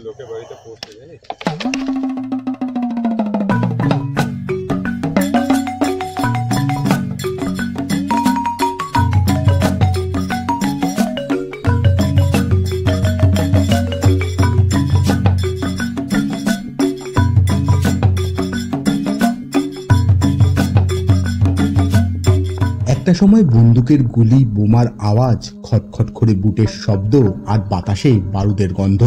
লোকে বাড়িতে পড়ছে জানিস। একটা সময় বন্দুকের গুলি, বোমার আওয়াজ, খটখট করে বুটের শব্দ আর বাতাসে বারুদের গন্ধ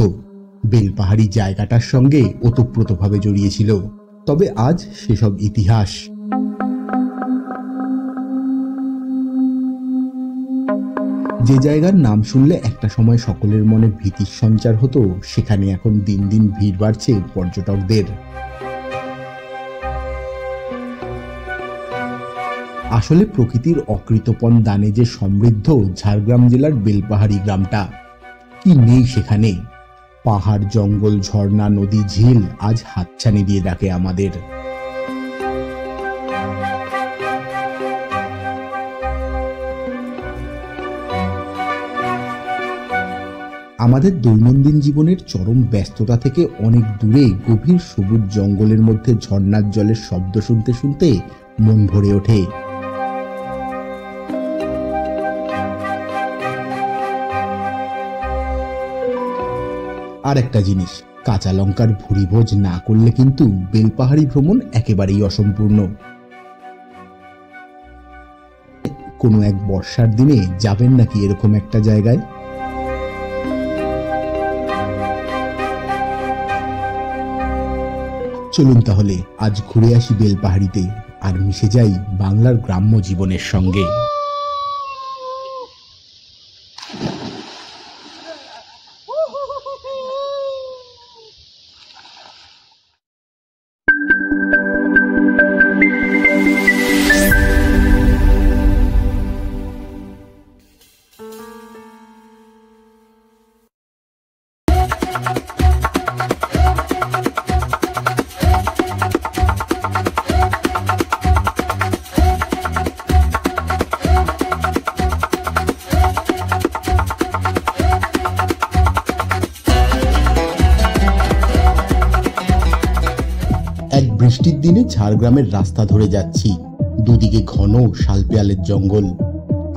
বেলপাহাড়ি জায়গাটার সঙ্গে ওতপ্রোতভাবে জড়িয়েছিল। তবে আজ সেসব ইতিহাস। যে জায়গার নাম শুনলে একটা সময় সকলের মনে ভীতির সঞ্চার হতো, সেখানে এখন দিন দিন ভিড় বাড়ছে পর্যটকদের। আসলে প্রকৃতির অকৃতপণ দানে যে সমৃদ্ধ ঝাড়গ্রাম জেলার বেলপাহাড়ি গ্রামটা, কি নেই সেখানে। পাহাড়, জঙ্গল, ঝর্ণা, নদী, ঝিল আজ হাতছানি দিয়ে ডাকে আমাদের। আমাদের দৈনন্দিন জীবনের চরম ব্যস্ততা থেকে অনেক দূরে গভীর সবুজ জঙ্গলের মধ্যে ঝর্ণার জলের শব্দ শুনতে শুনতে মন ভরে ওঠে। আর একটা জিনিস, কাঁচা লঙ্কার ভুরিভোজ না করলে কিন্তু বেলপাহাড়ি ভ্রমণ একেবারেই অসম্পূর্ণ। কোনো এক বর্ষার দিনে যাবেন নাকি এরকম একটা জায়গায়? চলুন তাহলে আজ ঘুরে আসি বেলপাহাড়িতে আর মিশে যাই বাংলার গ্রাম্য জীবনের সঙ্গে। বৃষ্টির দিনে ঝাড়গ্রামের রাস্তা ধরে যাচ্ছি, দুদিকে ঘন শালপিয়ালের জঙ্গল।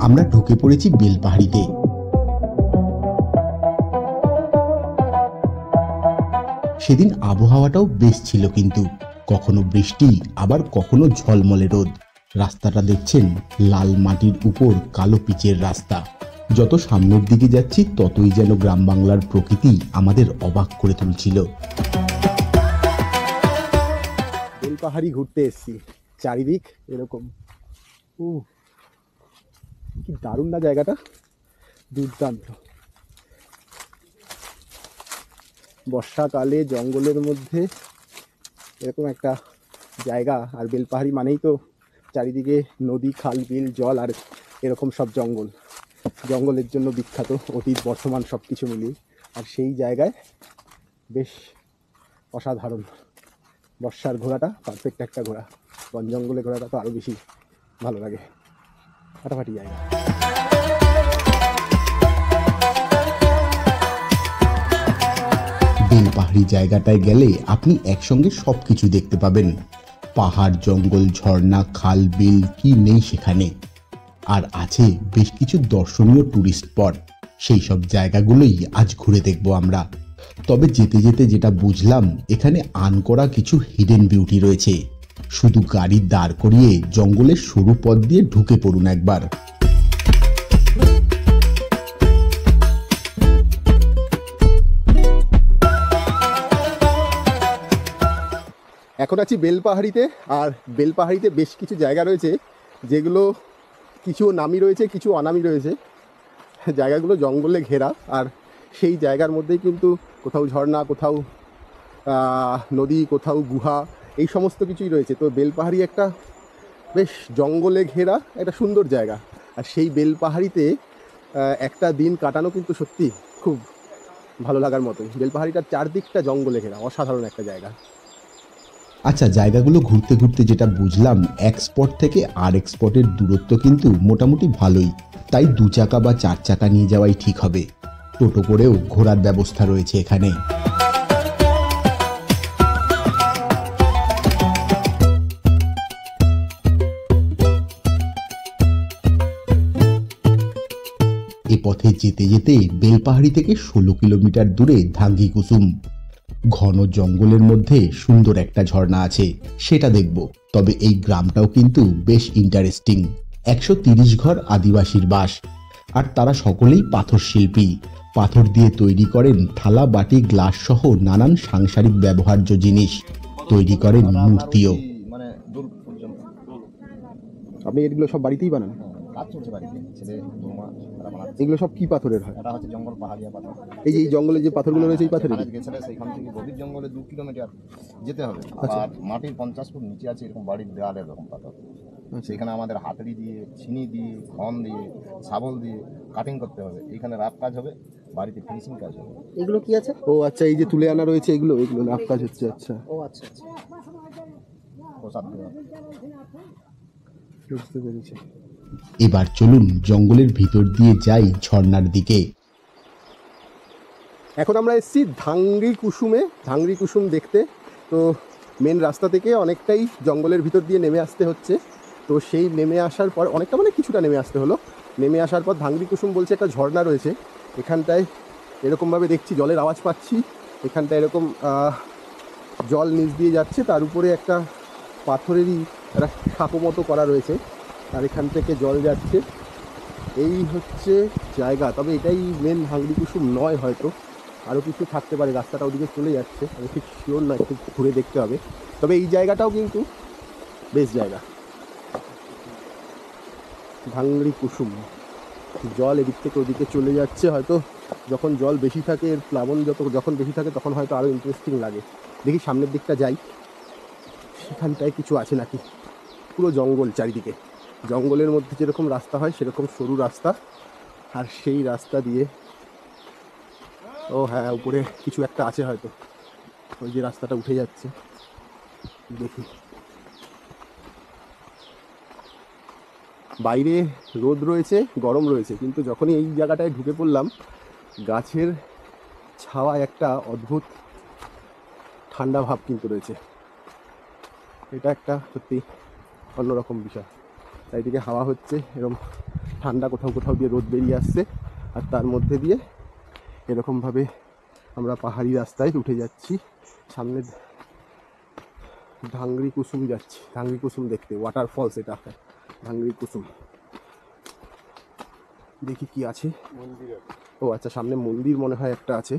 আমরা ঢুকে পড়েছি বেলপাহাড়িতে। সেদিন আবহাওয়াটাও বেশ ছিল, কিন্তু কখনো বৃষ্টি আবার কখনো ঝলমলে রোদ। রাস্তাটা দেখছেন লাল মাটির উপর কালো পিচের রাস্তা। যত সামনের দিকে যাচ্ছি ততই যেন গ্রাম বাংলার প্রকৃতি আমাদের অবাক করে তুলছিল। বেলপাহাড়ি ঘুরতে এসেছি, চারিদিক এরকম। কি দারুণ না জায়গাটা, দুর্দান্ত। বর্ষাকালে জঙ্গলের মধ্যে এরকম একটা জায়গা, আর বেলপাহাড়ি মানেই তো চারিদিকে নদী, খাল, বিল, জল আর এরকম সব জঙ্গল। জঙ্গলের জন্য বিখ্যাত, অতীত বর্তমান সব কিছু মিলিয়ে। আর সেই জায়গায় বেশ অসাধারণ। বর্ষার ঘোরাটা পারফেক্ট একটা ঘোরা, বন জঙ্গলে ঘোরাটা তো আরও বেশি ভালো লাগে। ফাটাফাটি জায়গা। বেলপাহাড়ি জায়গাটায় গেলে আপনি একসঙ্গে সবকিছু দেখতে পাবেন। পাহাড়, জঙ্গল, ঝর্ণা, খাল, বিল, কি নেই সেখানে। আর আছে বেশ কিছু দর্শনীয় টুরিস্ট স্পট। সেই সব জায়গাগুলোই আজ ঘুরে দেখব আমরা। তবে যেতে যেতে যেটা বুঝলাম, এখানে আনকরা কিছু হিডেন বিউটি রয়েছে। শুধু গাড়ি দাঁড় করিয়ে জঙ্গলের সরু পথ দিয়ে ঢুকে পড়ুন একবার। এখন আছি বেলপাহাড়িতে, আর বেলপাহাড়িতে বেশ কিছু জায়গা রয়েছে যেগুলো কিছু নামি রয়েছে, কিছু অনামি রয়েছে। জায়গাগুলো জঙ্গলে ঘেরা, আর সেই জায়গার মধ্যেই কিন্তু কোথাও ঝর্ণা, কোথাও নদী, কোথাও গুহা, এই সমস্ত কিছুই রয়েছে। তো বেলপাহাড়ি একটা বেশ জঙ্গলে ঘেরা একটা সুন্দর জায়গা। আর সেই বেলপাহাড়িতে একটা দিন কাটানো কিন্তু সত্যি খুব ভালো লাগার মতোই। বেলপাহাড়িটার চারদিকটা জঙ্গলে ঘেরা, অসাধারণ একটা জায়গা। আচ্ছা, জায়গাগুলো ঘুরতে ঘুরতে যেটা বুঝলাম, এক স্পট থেকে আরেক স্পটের দূরত্ব কিন্তু মোটামুটি ভালোই। তাই 2 চাকা বা 4 চাকা নিয়ে যাওয়াই ঠিক হবে। টোটো করেও ঘোরার ব্যবস্থা রয়েছে এখানে। পথে যেতে যেতে বেলপাহাড়ি থেকে 16 কিলোমিটার দূরে ধাঙ্গি কুসুম। ঘন জঙ্গলের মধ্যে সুন্দর একটা ঝর্ণা আছে, সেটা দেখব। তবে এই গ্রামটাও কিন্তু বেশ ইন্টারেস্টিং। 130 ঘর আদিবাসীর বাস, আর তারা সকলেই পাথর শিল্পী। পাথর দিয়ে তৈরি করেন থালা, বাটি, গ্লাস সহ নানান সাংসারিক ব্যবহার্য জিনিস। তৈরি করেন মূর্তিও। মানে দূর পর্যন্ত আপনি এগুলো সব বাড়িতেই বানান? কাজ চলছে বাড়িতে, ছেলে বৌমা তারা বানাচ্ছে। এগুলো সব কি পাথরের হয়? এটা হচ্ছে জঙ্গল পাহাড়িয়া পাথর। এই যে এই জঙ্গলে যে পাথরগুলো রয়েছে এই পাথরের? যেখানে গেছিলে সেইখান থেকে গভীর জঙ্গলে 2 কিলোমিটার যেতে হবে। আচ্ছা। আর মাটির 50 ফুট নিচে আছে এরকম বাড়ির দেওয়ালে এরকম পাথর। সেখানে আমাদের হাতড়ি দিয়ে, ছিনি দিয়ে, খন দিয়ে, শাবল দিয়ে কাটিং করতে হবে। এখানে রাত কাজ হবে, বাড়িতে ফিনিশিং কাজ হবে। এগুলো কি আছে? ও আচ্ছা, এই যে তুলে আনা রয়েছে এগুলো লাভ কাজ হচ্ছে। আচ্ছা, ও আচ্ছা আচ্ছা, প্রসাদ দেওয়া। বুঝতে পেরেছি। এবার চলুন জঙ্গলের ভিতর দিয়ে যাই ঝর্ণার দিকে। এখন আমরা এসেছি ধাঙ্গি কুসুম দেখতে। তো মেন রাস্তা থেকে অনেকটাই জঙ্গলের ভিতর দিয়ে নেমে আসতে হচ্ছে। তো সেই নেমে আসার পর অনেকটা মানে কিছুটা নেমে আসতে হলো। নেমে আসার পর ধাঙ্গি কুসুম বলছে একটা ঝর্ণা রয়েছে এখানটায়। এরকমভাবে দেখছি জলের আওয়াজ পাচ্ছি। এখানটায় এরকম জল নিচ দিয়ে যাচ্ছে, তার উপরে একটা পাথরেরই একটা সাঁকো মতো করা রয়েছে, আর এখান থেকে জল যাচ্ছে। এই হচ্ছে জায়গা। তবে এটাই মেন ধাঙ্গি কুসুম নয়, হয়তো আরও কিছু থাকতে পারে। রাস্তাটা ওদিকে চলে যাচ্ছে, আমি ঠিক শিওর নয়, একটু ঘুরে দেখতে হবে। তবে এই জায়গাটাও কিন্তু বেশ জায়গা। ধাঙ্গি কুসুম, জল এদিক থেকে ওদিকে চলে যাচ্ছে। হয়তো যখন জল বেশি থাকে, এর প্লাবন যখন বেশি থাকে তখন হয়তো আরও ইন্টারেস্টিং লাগে। দেখি সামনের দিকটা যাই, সেখানটায় কিছু আছে নাকি। পুরো জঙ্গল চারিদিকে, জঙ্গলের মধ্যে যেরকম রাস্তা হয় সেরকম সরু রাস্তা, আর সেই রাস্তা দিয়ে ও হ্যাঁ, উপরে কিছু একটা আছে হয়তো, ওই যে রাস্তাটা উঠে যাচ্ছে। দেখি, বাইরে রোদ রয়েছে, গরম রয়েছে, কিন্তু যখনই এই জায়গাটায় ঢুকে পড়লাম, গাছের ছাওয়ায় একটা অদ্ভুত ঠান্ডা ভাব কিন্তু রয়েছে। এটা একটা সত্যি অন্যরকম বিষয়। চারিদিকে হাওয়া হচ্ছে, এরকম ঠান্ডা, কোথাও কোথাও দিয়ে রোদ বেরিয়ে আসছে, আর তার মধ্যে দিয়ে এরকমভাবে আমরা পাহাড়ি রাস্তায় উঠে যাচ্ছি। সামনে ধাঙ্গি কুসুম যাচ্ছি, ধাঙ্গি কুসুম দেখতে, ওয়াটারফলস এটা ধাঙ্গি কুসুম। দেখি কি আছে। ও আচ্ছা, সামনে মন্দির মনে হয় একটা আছে,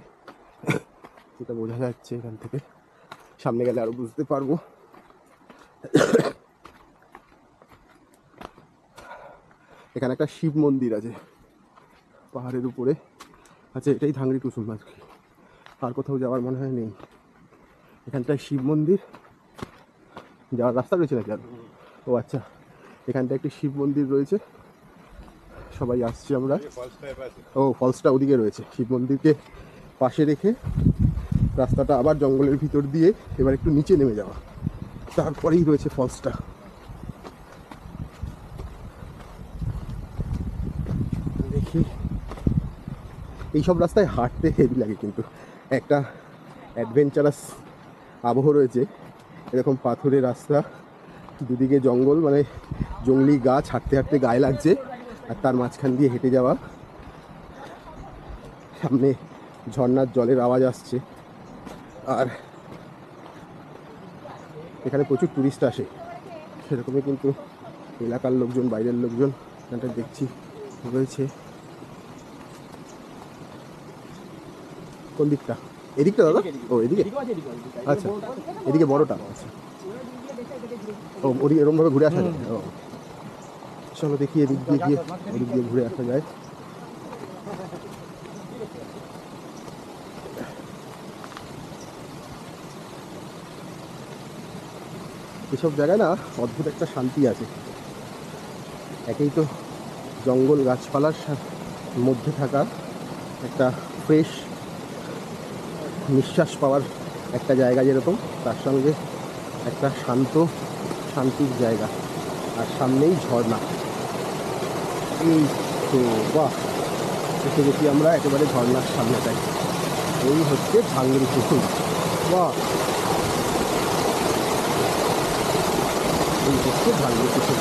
সেটা বোঝা যাচ্ছে এখান থেকে। সামনে গেলে আরো বুঝতে পারবো। এখানে একটা শিব মন্দির আছে পাহাড়ের উপরে। আচ্ছা, এটাই ধাঙ্গি কুসুম, আর কোথাও যাওয়ার মনে হয় নেই। এখানটায় শিব মন্দির, যাওয়ার রাস্তা রয়েছে নাকি আর? ও আচ্ছা, এখানটায় একটি শিব মন্দির রয়েছে, সবাই আসছি আমরা। ও, ফলসটা ওদিকে রয়েছে। শিব মন্দিরকে পাশে রেখে রাস্তাটা আবার জঙ্গলের ভিতর দিয়ে এবার একটু নিচে নেমে যাওয়া, তারপরেই রয়েছে ফলসটা। দেখি, এইসব রাস্তায় হাঁটতে হেভি লাগে, কিন্তু একটা অ্যাডভেঞ্চারাস আবহ রয়েছে। এরকম পাথরের রাস্তা, দুদিকে জঙ্গল, মানে জঙ্গলি গাছ, হাঁটতে হাঁটতে গায়ে লাগছে, আর তার মাঝখান দিয়ে হেঁটে যাওয়া। সামনে ঝর্ণার জলের আওয়াজ আসছে, আর এখানে প্রচুর টুরিস্ট আসে। সেরকমই কিন্তু এলাকার লোকজন, বাইরের লোকজন এখানটা দেখছি রয়েছে। কোন দিকটা? এদিকটা দাদা? ও এদিকে, আচ্ছা, এদিকে বড়টা। আচ্ছা, ও ওদিকে এরকমভাবে ঘুরে আসা যায়। ও চলো দেখি, এদিক দিয়ে গিয়ে ওদিক দিয়ে ঘুরে আসা যায়। এসব জায়গায় না অদ্ভুত একটা শান্তি আছে। একেই তো জঙ্গল, গাছপালার মধ্যে থাকা, একটা ফ্রেশ নিঃশ্বাস পাওয়ার একটা জায়গা যেরকম, তার সঙ্গে একটা শান্তির জায়গা, আর সামনেই ঝর্ণা। এই তো বাহ, এসে গেছি আমরা একেবারে ঝর্ণার সামনেটাই। এই হচ্ছে ধাঙ্গি কুসুম। বাহ, এই হচ্ছে ধাঙ্গি কুসুম।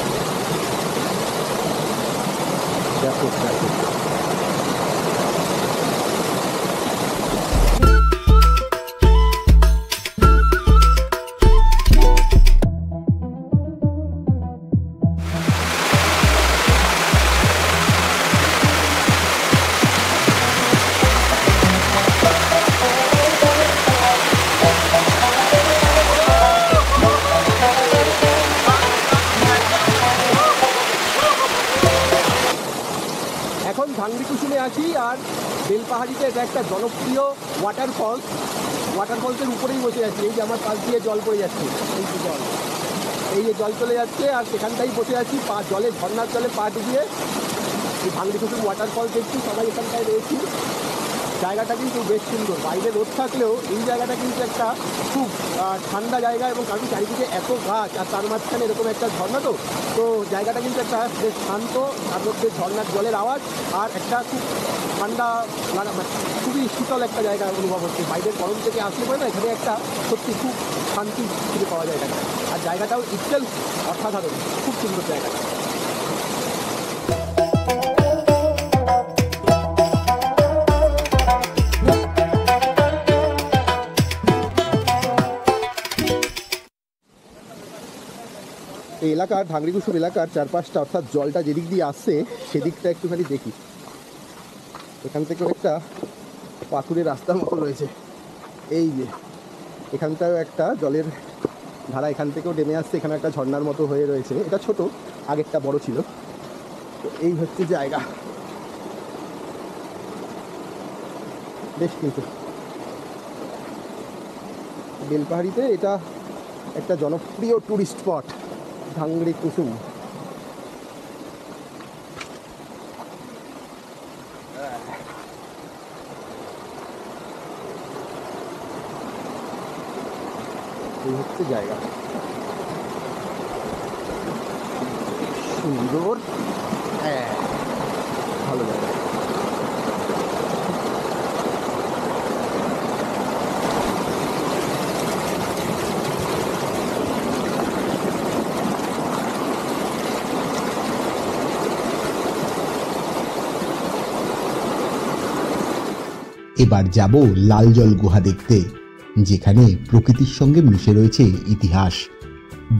দেখো দেখো, আছি। আর বেলপাহাড়িতে এটা একটা জনপ্রিয় ওয়াটারফলসের উপরেই বসে আছি। এই যে আমার পাশ দিয়ে জল পড়ে যাচ্ছে, এই যে জল চলে যাচ্ছে, আর সেখানটাই বসে আছি জলে, ঝর্নার জলে পা ডুবিয়ে এই ভাঙড়ি কুসুম ওয়াটারফল দেখছি। সবাই এখানটায় রয়েছি। জায়গাটা কিন্তু বেশ সুন্দর, বাইরে রোদ থাকলেও এই জায়গাটা কিন্তু একটা খুব ঠান্ডা জায়গা, এবং কারণ চারিদিকে এত গাছ আর তার মাঝখানে এরকম একটা ঝর্ণা, তো জায়গাটা কিন্তু একটা বেশ শান্ত, তার মধ্যে ঝর্ণার জলের আওয়াজ আর একটা খুব ঠান্ডা লাগা, মানে খুবই শীতল একটা জায়গা অনুভব হচ্ছে। বাইরের গরম থেকে আসলে পরে না এখানে একটা সত্যি খুব শান্তি ফিরে পাওয়া যায় এখানে। আর জায়গাটাও ইটসেলফ অসাধারণ, খুব সুন্দর জায়গাটা। এই এলাকার ভাঙড়ি কুসুম এলাকার চারপাশটা, অর্থাৎ জলটা যেদিক দিয়ে আসছে সেদিকটা একটুখানি দেখি। এখান থেকে একটা পাথুরের রাস্তার মতো রয়েছে, এই যে এখানটাও একটা জলের ধারা এখান থেকেও নেমে আসছে, এখানে একটা ঝর্ণার মতো হয়ে রয়েছে। এটা ছোট, আগেরটা বড় ছিল। তো এই হচ্ছে জায়গা, বেশ কিন্তু বেলপাহাড়িতে এটা একটা জনপ্রিয় টুরিস্ট স্পট, ভাঙড়ি কুসুম। এই হচ্ছে জায়গা, সুন্দর, হ্যাঁ ভালো জায়গা। এবার যাব লালজল গুহা দেখতে, যেখানে প্রকৃতির সঙ্গে মিশে রয়েছে ইতিহাস।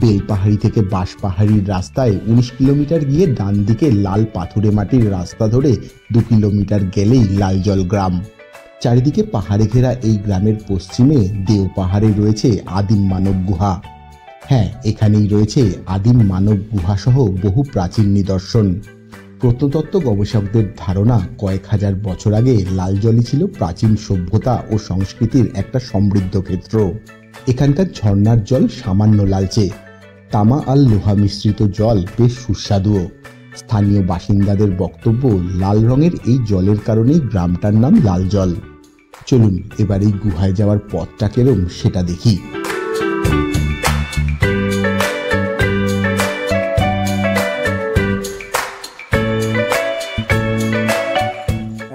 বেলপাহাড়ি থেকে বাঁশপাহাড়ির রাস্তায় 19 কিলোমিটার গিয়ে ডান দিকে লাল পাথুরে মাটির রাস্তা ধরে 2 কিলোমিটার গেলেই লালজল গ্রাম। চারিদিকে পাহাড়ে ঘেরা এই গ্রামের পশ্চিমে দেও পাহাড়ে রয়েছে আদিম মানব গুহা। হ্যাঁ, এখানেই রয়েছে আদিম মানব গুহা সহ বহু প্রাচীন নিদর্শন। প্রত্নতত্ত্ব গবেষকদের ধারণা, কয়েক হাজার বছর আগে লালজলই ছিল প্রাচীন সভ্যতা ও সংস্কৃতির একটা সমৃদ্ধ ক্ষেত্র। এখানকার ঝর্ণার জল সামান্য লালচে, তামা আর লোহা মিশ্রিত জল বেশ সুস্বাদুও। স্থানীয় বাসিন্দাদের বক্তব্য, লাল রঙের এই জলের কারণেই গ্রামটার নাম লালজল। চলুন এবার এই গুহায় যাওয়ার পথটা কেরম সেটা দেখি।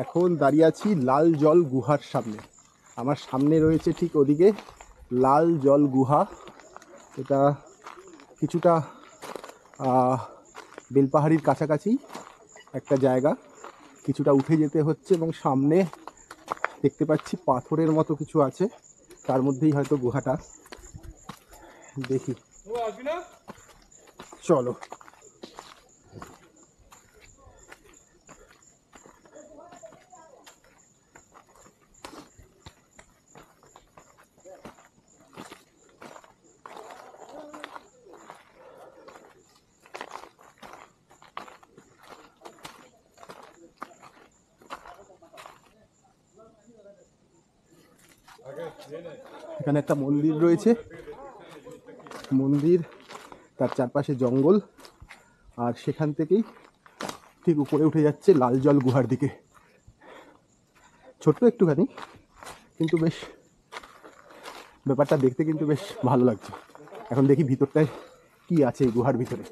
এখন দাঁড়িয়ে আছি লাল জল গুহার সামনে। আমার সামনে রয়েছে ঠিক ওদিকে লাল জল গুহা। এটা কিছুটা বেলপাহাড়ির কাছাকাছি একটা জায়গা, কিছুটা উঠে যেতে হচ্ছে, এবং সামনে দেখতে পাচ্ছি পাথরের মতো কিছু আছে, তার মধ্যেই হয়তো গুহাটা। দেখি, চলো। এখানে একটা মন্দির রয়েছে, মন্দির, তার চারপাশে জঙ্গল, আর সেখান থেকেই ঠিক উপরে উঠে যাচ্ছে লাল জল গুহার দিকে। ছোট্ট একটুখানি, কিন্তু বেশ ব্যাপারটা দেখতে কিন্তু বেশ ভালো লাগছে। এখন দেখি ভিতরটায় কি আছে এই গুহার ভিতরে।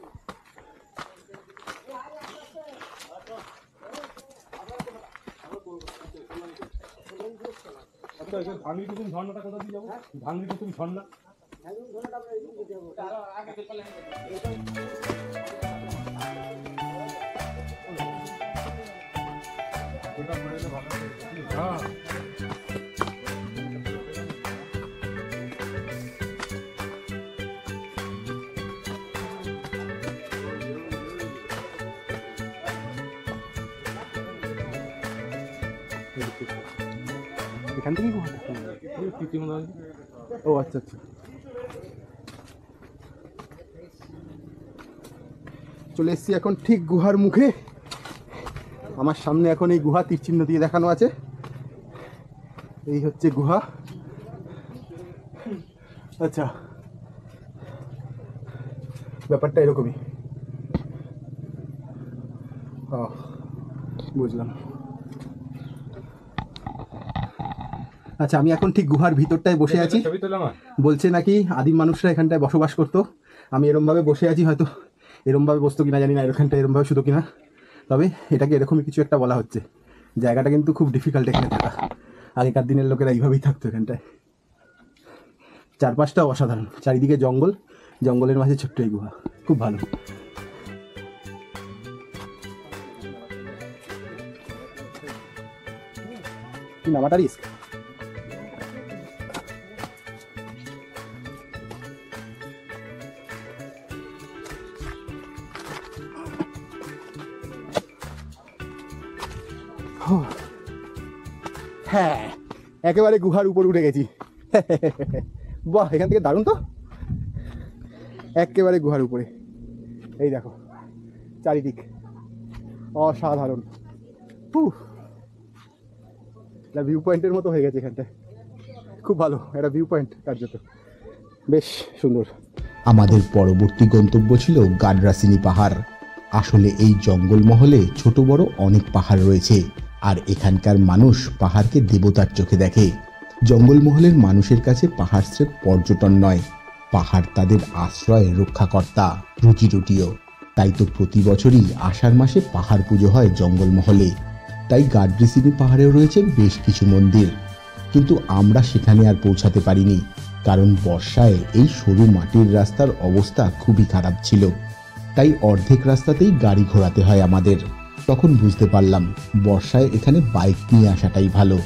ভাঙড়ি কুসুম ঝর্ণাটা কোথা দিয়ে যাবো? ভাঙড়ি কুসুম ঝর্ণা এখান থেকেই গুহাটা। ও আচ্ছা আচ্ছা, চলে এসছি এখন ঠিক গুহার মুখে। আমার সামনে এখন এই গুহা তীরচিহ্ন দিয়ে দেখানো আছে, এই হচ্ছে গুহা। আচ্ছা, ব্যাপারটা এরকমই। বুঝলাম। আচ্ছা, আমি এখন ঠিক গুহার ভিতরটায় বসে আছি। বলছে নাকি আদিম মানুষরা এখানটায় বসবাস করতো। আমি এরমভাবে বসে আছি, হয়তো এরমভাবে বসতো কিনা জানি না, এখানটা এরমভাবে শুধু কিনা, তবে এটাকে এরকমই কিছু একটা বলা হচ্ছে। জায়গাটা কিন্তু খুব ডিফিকাল্ট এখানে থাকা। আগেকার দিনের লোকেরা এইভাবেই থাকতো এখানটায়। চারপাশটাও অসাধারণ, চারিদিকে জঙ্গল, জঙ্গলের মাঝে ছোট্ট এই গুহা, খুব ভালো। নামাটা রিস্ক। হ্যাঁ, একেবারে গুহার উপর উঠে গেছি। বাহ, এখান থেকে দারুণ তো, একেবারে গুহার উপরে। এই দেখো চারিদিক, অসাধারণ। এটা ভিউ পয়েন্টের মতো হয়ে গেছে এখানটায়, খুব ভালো একটা ভিউ পয়েন্ট, কার্যত বেশ সুন্দর। আমাদের পরবর্তী গন্তব্য ছিল গাডরাসিনি পাহাড়। আসলে এই জঙ্গলমহলে ছোট বড় অনেক পাহাড় রয়েছে, আর এখানকার মানুষ পাহাড়কে দেবতার চোখে দেখে। জঙ্গলমহলের মানুষের কাছে পাহাড় স্রেফ পর্যটন নয়, পাহাড় তাদের আশ্রয়, রক্ষাকর্তা, রুজিরুটিও। তাই তো প্রতি বছরই আষাঢ় মাসে পাহাড় পুজো হয় জঙ্গলমহলে। তাই গাডরাসিনি পাহাড়েও রয়েছে বেশ কিছু মন্দির, কিন্তু আমরা সেখানে আর পৌঁছাতে পারিনি, কারণ বর্ষায় এই সরু মাটির রাস্তার অবস্থা খুবই খারাপ ছিল। তাই অর্ধেক রাস্তাতেই গাড়ি ঘোরাতে হয় আমাদের। তখন বুঝতে পারলাম বর্ষায় এখানে বাইক নিয়ে আসাটাই ভালো।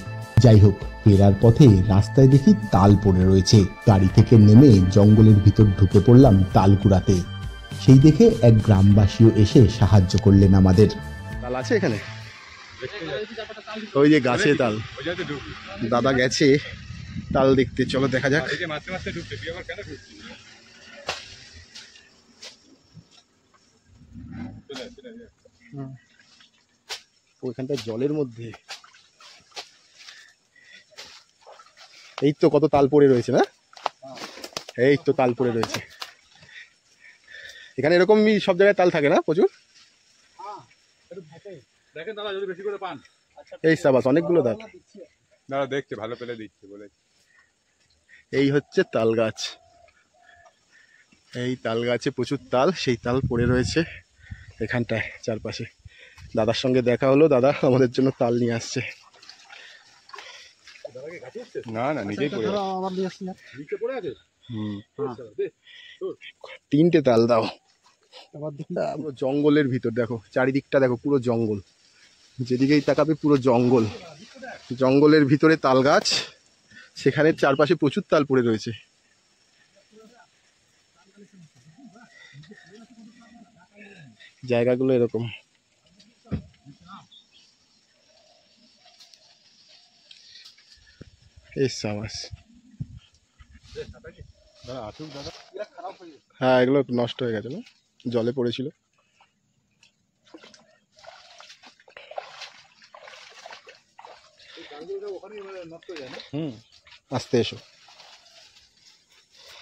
যাই হোক, ফেরার পথে রাস্তায় দেখি তাল পড়ে রয়েছে। গাড়ি থেকে নেমে জঙ্গলের ভিতর ঢুকে পড়লাম তাল কুড়াতে। সেই দেখে এক গ্রামবাসীও এসে সাহায্য করলেন আমাদের। তাল আছে এখানে, ওই যে গাছে তাল। দাদা গেছে তাল দেখতে, চলো দেখা যাক। ওইখানটা জলের মধ্যে, এই তো কত তাল পড়ে রয়েছে না, এই তো তাল পড়ে রয়েছে। এখানে এরকমই সব জায়গায় তাল থাকে না প্রচুর? দেখেন দাদা, যদি বেশি করে পান। এই সাবাস, অনেকগুলো তাল। দাদা দেখছে, ভালো পেলে দিচ্ছে বলে। এই হচ্ছে তাল গাছ, এই তাল গাছে প্রচুর তাল, সেই তাল পড়ে রয়েছে এখানটায় চারপাশে। দাদার সঙ্গে দেখা হলো, দাদা আমাদের জন্য তাল নিয়ে আসছে। না না, নিজেই পড়ে আছে। তিনটে তাল দাও। জঙ্গলের ভিতর দেখো, চারিদিকটা দেখো, পুরো জঙ্গল, যেদিকেই তাকাবে পুরো জঙ্গল। জঙ্গলের ভিতরে তাল গাছ, সেখানে চারপাশে প্রচুর তাল পড়ে রয়েছে। জায়গাগুলো এরকম। এই সাবাস, হ্যাঁ এগুলো নষ্ট হয়ে গেছে না, জলে পড়েছিল। আস্তে এসো,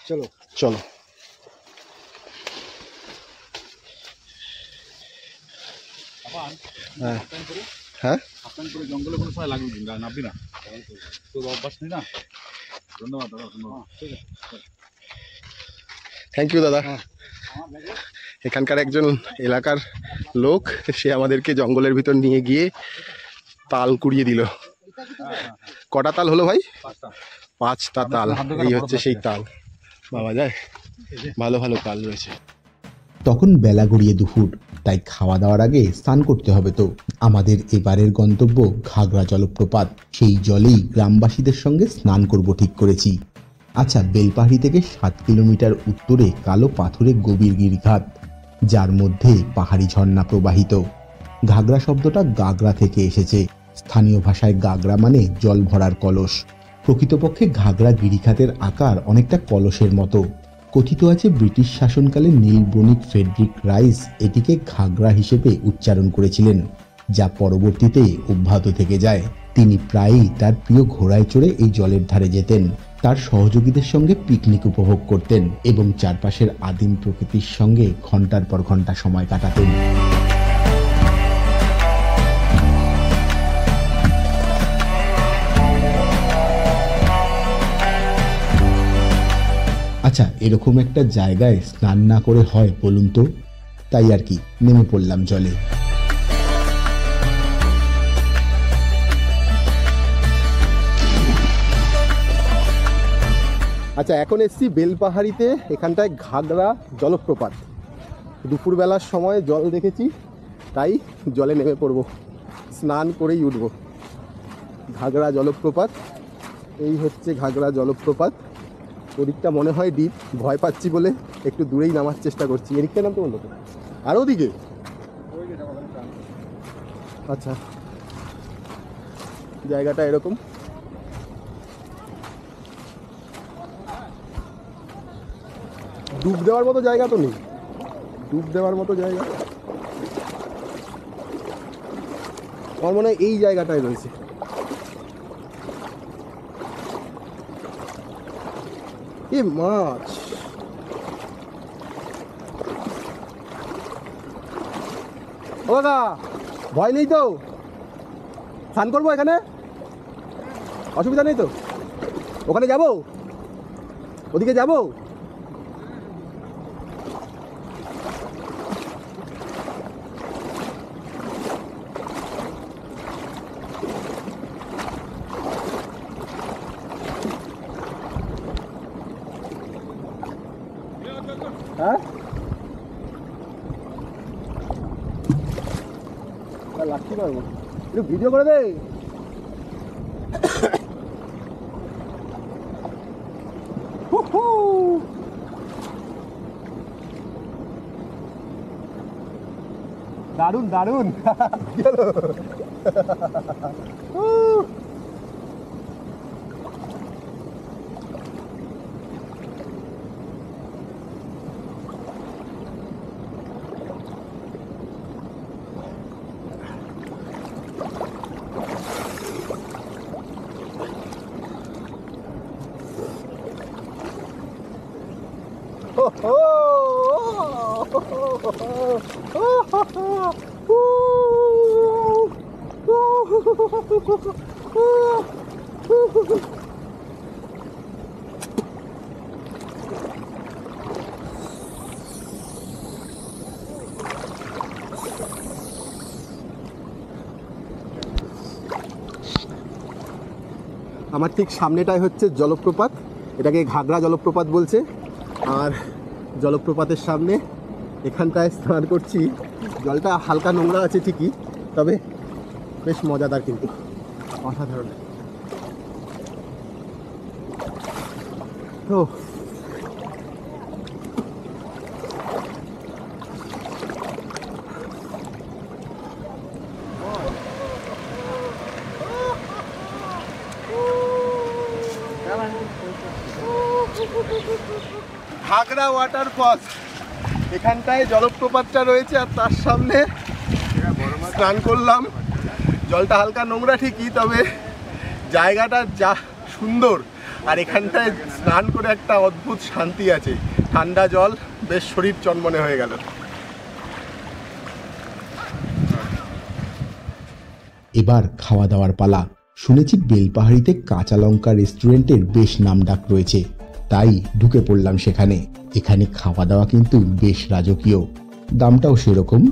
চলো চলো। হ্যাঁ হ্যাঁ, জঙ্গলে কোনো সময় লাগবে নাববি না, তোর অভ্যাস নেই না। ধন্যবাদ দাদা, ধন্যবাদ। থ্যাংক ইউ দাদা। এখানকার একজন এলাকার লোক, সে আমাদেরকে জঙ্গলের ভিতর নিয়ে গিয়ে তাল কুড়িয়ে দিল। কটা তাল হলো ভাই? 5টা তাল। এই হচ্ছে সেই তাল, বাবা যায়, ভালো ভালো তাল রয়েছে। তখন বেলা গড়িয়ে দুপুর, তাই খাওয়া দাওয়ার আগে স্নান করতে হবে। তো আমাদের এবারের গন্তব্য ঘাগরা জলপ্রপাত। সেই জলেই গ্রামবাসীদের সঙ্গে স্নান করব ঠিক করেছি। আচ্ছা, বেলপাহাড়ি থেকে 7 কিলোমিটার উত্তরে কালো পাথুরে গভীর গিরিখাত, যার মধ্যে পাহাড়ি ঝর্ণা প্রবাহিত। ঘাগরা শব্দটা গাগরা থেকে এসেছে। স্থানীয় ভাষায় গাগরা মানে জল ভরার কলস। প্রকৃতপক্ষে ঘাগরা গিরিখাতের আকার অনেকটা কলসের মতো। কথিত আছে ব্রিটিশ শাসনকালে নীল বণিক ফ্রেডরিক রাইস এটিকে ঘাগরা হিসেবে উচ্চারণ করেছিলেন। যা পরবর্তীতে অব্যাহত থেকে যায়। তিনি প্রায়ই তার প্রিয় ঘোড়ায় চড়ে এই জলের ধারে যেতেন, তার সহযোগীদের সঙ্গে পিকনিক উপভোগ করতেন এবং চারপাশের আদিম প্রকৃতির সঙ্গে ঘন্টার পর ঘন্টা সময় কাটাতেন। আচ্ছা, এরকম একটা জায়গায় স্নান না করে হয় বলুন তো? তাই আর কি নেমে পড়লাম জলে। আচ্ছা, এখন এসছি বেলপাহাড়িতে, এখানটায় ঘাগরা জলপ্রপাত। দুপুরবেলার সময় জল দেখেছি, তাই জলে নেমে পড়ব, স্নান করেই উঠব। ঘাগরা জলপ্রপাত, এই হচ্ছে ঘাগরা জলপ্রপাত। ওদিকটা মনে হয় ডিপ, ভয় পাচ্ছি বলে একটু দূরেই নামার চেষ্টা করছি। এদিকটা নামতে বললো তো, আর ওদিকে? আচ্ছা, জায়গাটা এরকম। ডুব দেওয়ার মতো জায়গা তো নেই, ডুব দেওয়ার মতো জায়গা আমার মনে হয় এই জায়গাটায় রয়েছে। এ মাছ, ও কাকা ভয় নেই তো? স্নান করবো এখানে, অসুবিধা নেই তো? ওখানে যাবো, ওদিকে যাবো? হ্যাঁ, লাগতে পারবো, একটু ভিডিও করে দে। দারুন দারুন গেল। আমার ঠিক সামনেটাই হচ্ছে জলপ্রপাত, এটাকে ঘাগরা জলপ্রপাত বলছে। আর জলপ্রপাতের সামনে এখানটায় স্নান করছি। জলটা হালকা নোংরা আছে ঠিকই, তবে বেশ মজাদার, কিন্তু অসাধারণ। তো ঘাগরা ওয়াটারফল, এখানটায় জলপ্রপাতটা রয়েছে আর তার সামনে স্নান করলাম। জলটা হালকা নোংরা ঠিকই, তবে জায়গাটা যা সুন্দর, আর এখানটায় স্নান করে একটা অদ্ভুত শান্তি আছে। ঠান্ডা জল, বেশ শরীর চনমনে হয়ে গেল। এবার খাওয়া দাওয়ার পালা। শুনেছি বেলপাহাড়িতে কাঁচা লঙ্কা রেস্টুরেন্টের বেশ নামডাক রয়েছে, তাই ঢুকে পড়লাম সেখানে। এখানে খাওয়া দাওয়া কিন্তু বেশ রাজকীয়, দামটাও সেরকম।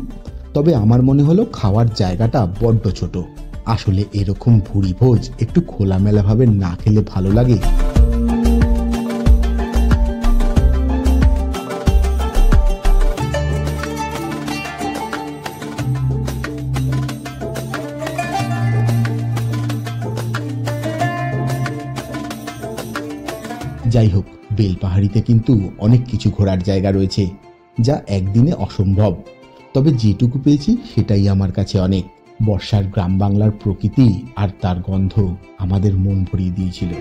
তবে আমার মনে হলো খাওয়ার জায়গাটা বড্ড ছোট। আসলে এরকম ভুরি ভোজ একটু খোলামেলাভাবে না খেলে ভালো লাগে। যাই হোক, বেলপাহাড়িতে কিন্তু অনেক কিছু ঘোরার জায়গা রয়েছে, যা একদিনে অসম্ভব। তবে যেটুকু পেয়েছি সেটাই আমার কাছে অনেক। বর্ষার গ্রাম বাংলার প্রকৃতি আর তার গন্ধ আমাদের মন ভরিয়ে দিয়েছিল।